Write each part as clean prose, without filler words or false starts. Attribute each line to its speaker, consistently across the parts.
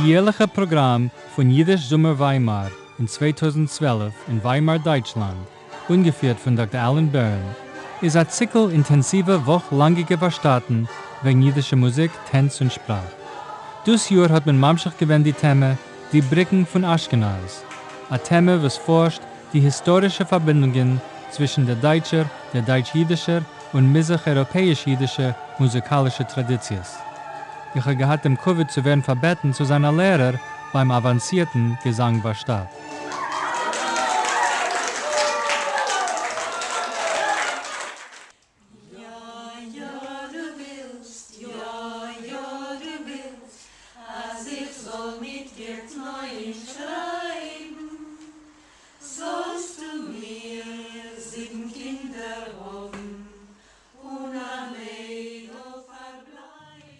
Speaker 1: jährliche Programm von Yiddish Summer Weimar in 2012 in Weimar, Deutschland, ungeführt von Dr. Alan Byrne, ist ein Zickel intensiver wochlangige Verstatten wegen jiddischer Musik, Tanz und Sprache. Dieses Jahr hat man manchmal gewählt die Thema Die Brücken von Ashkenaz, ein Thema, was forscht die historischen Verbindungen zwischen der deutsch-jiddischer und missig-europäisch-jiddischer musikalischen Traditions. Ich habe gehabt, dem Covid zu werden verbeten zu seiner Lehrer beim avancierten Gesang Verstaat.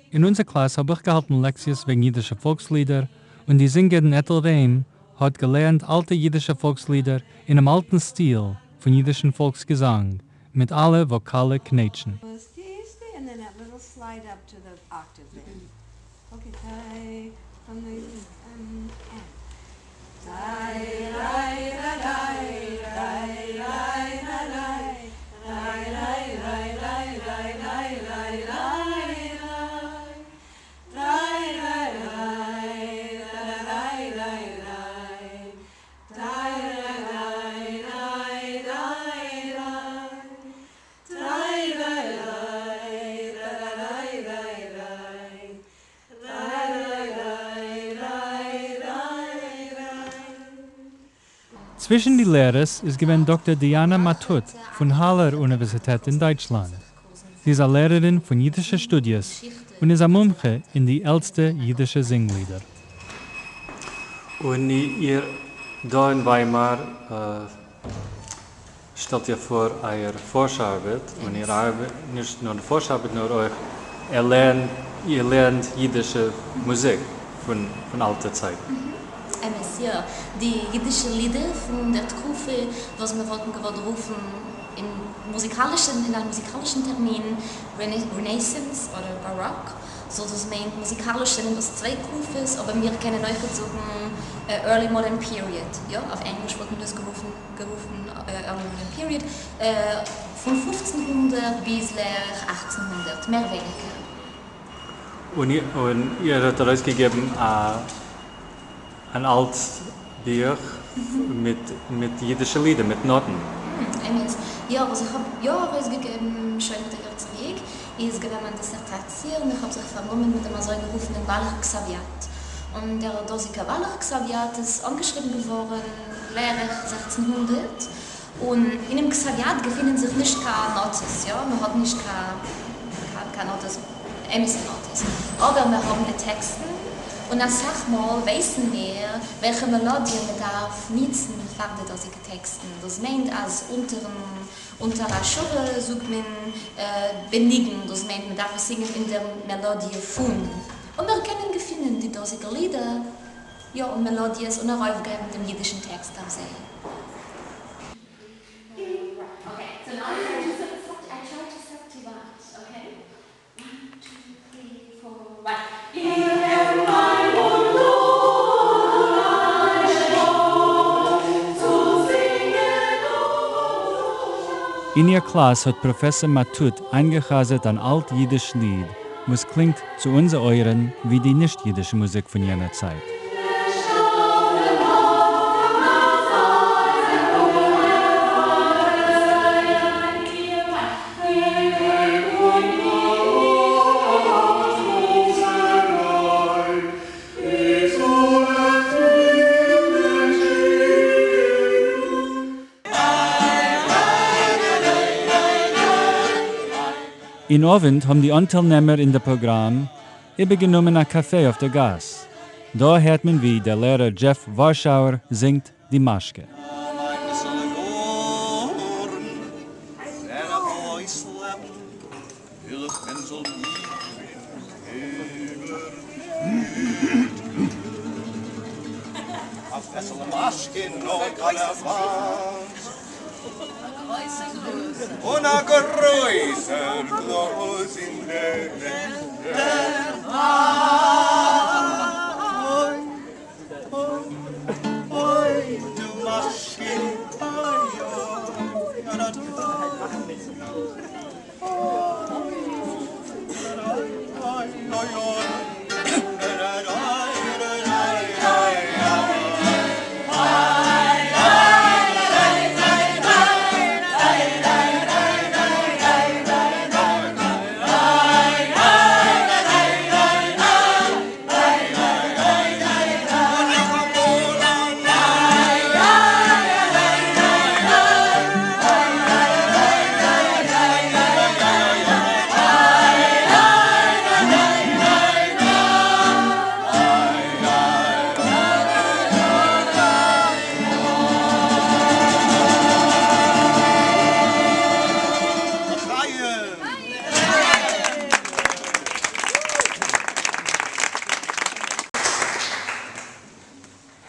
Speaker 1: In unserer Klasse habe ich gehalten Lektions wegen jiddischer Volkslieder und die Sängerin Ethel Rehm hat gelernt alte jiddische Volkslieder in einem alten Stil von jiddischen Volksgesang mit alle vokale Knetschen.
Speaker 2: And then that little slide up to the octave there. Okay, tie from the end. Tie, rai, ra, rai, rai, rai, ra, rai, rai, rai, rai, rai, rai, rai, rai, rai,
Speaker 1: Zwischen die Lehrers ist gewesen Dr. Diana Matut von Haller Universität in Deutschland. Sie ist eine Lehrerin von jiddischen Studies und ist ein Mumche in die älteste jiddische Singlieder.
Speaker 3: Und ihr da in Weimar stellt ihr vor eure Forscharbeit und ihr Arbeit, nicht nur die Forscharbeit, nur euch, ihr lernt jiddische Musik von alter Zeit.
Speaker 4: Ja, die jiddische Lieder von der Trufe, was wir wollten rufen in einem musikalischen Termin Renaissance oder Baroque. So das meint musikalisch sind das zwei Kufes, aber wir kennen euch gezogen Early Modern Period. Ja, auf Englisch wird das gerufen Early Modern Period von 1500 bis 1800, mehr oder weniger.
Speaker 3: Und ihr habt rausgegeben ein altes Buch mit jiddischen Liedern, mit Noten.
Speaker 4: Ja, also ich habe Jahre rausgegeben, schon mit der ganzen Weg. Ich habe eine Dissertation und ich habe sich vernommen mit dem so gerufenen Walach Xaviat. Und der Dosika Walach Xaviat ist angeschrieben geworden, Lehre 1600. Und in dem Xaviat befinden sich nicht keine Notes, ja? Man hat nicht keine Notes, Notes. Aber wir haben die Texte. Und dann sag mal, wissen wir, welche Melodien man darf nutzen für die Texte. Das meint, als unter der Schule sucht man benigen, das meint, man darf singen in der Melodie von. Und wir können finden die dosige Lieder, ja, und Melodien und auch aufgeben dem jiddischen Text am See. Okay, so now I try to set to that, okay? 1, 2, 3, 4, 1.
Speaker 1: In ihrer Klasse hat Professor Matut eingechasert ein alt-jiddisch Lied, was klingt zu unseren Ohren wie die nicht-jiddische Musik von jener Zeit. In Abend haben die Anteilnehmer in dem Programm übergenommen ein Café auf der Gas. Da hört man, wie der Lehrer Jeff Warschauer singt die Maschke.
Speaker 5: Und a größer Gloss in der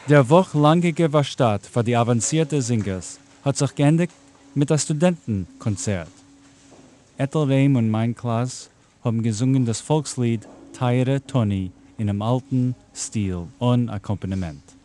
Speaker 1: Der wochlangige Verstaat für die avancierte Singers hat sich geendigt mit einem Studentenkonzert. Ethel Rehm und mein Klaas haben gesungen das Volkslied Teire Toni in einem alten Stil und Akkompaniment.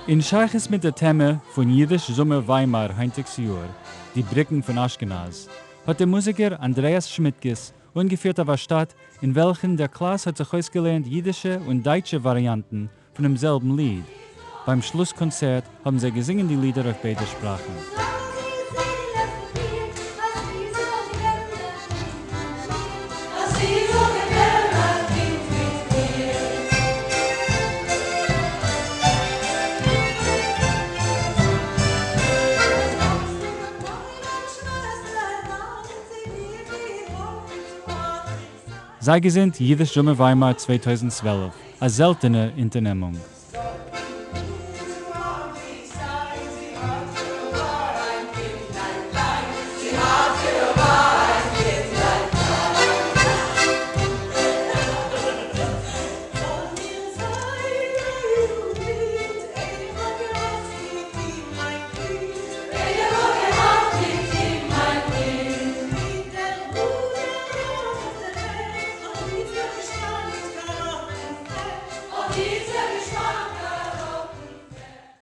Speaker 1: In Scheiches mit der Thema von Yiddish Summer Weimar heintiges Jahr, die Brücken von Ashkenaz, hat der Musiker Andreas Schmidtges ungeführt auf eine Stadt, in welchen der Klaas hat sich ausgelernt jiddische und deutsche Varianten von demselben Lied. Beim Schlusskonzert haben sie gesungen die Lieder auf beide Sprachen. Sei gesinnt Yiddish Summer Weimar 2012, eine seltene Unternehmung.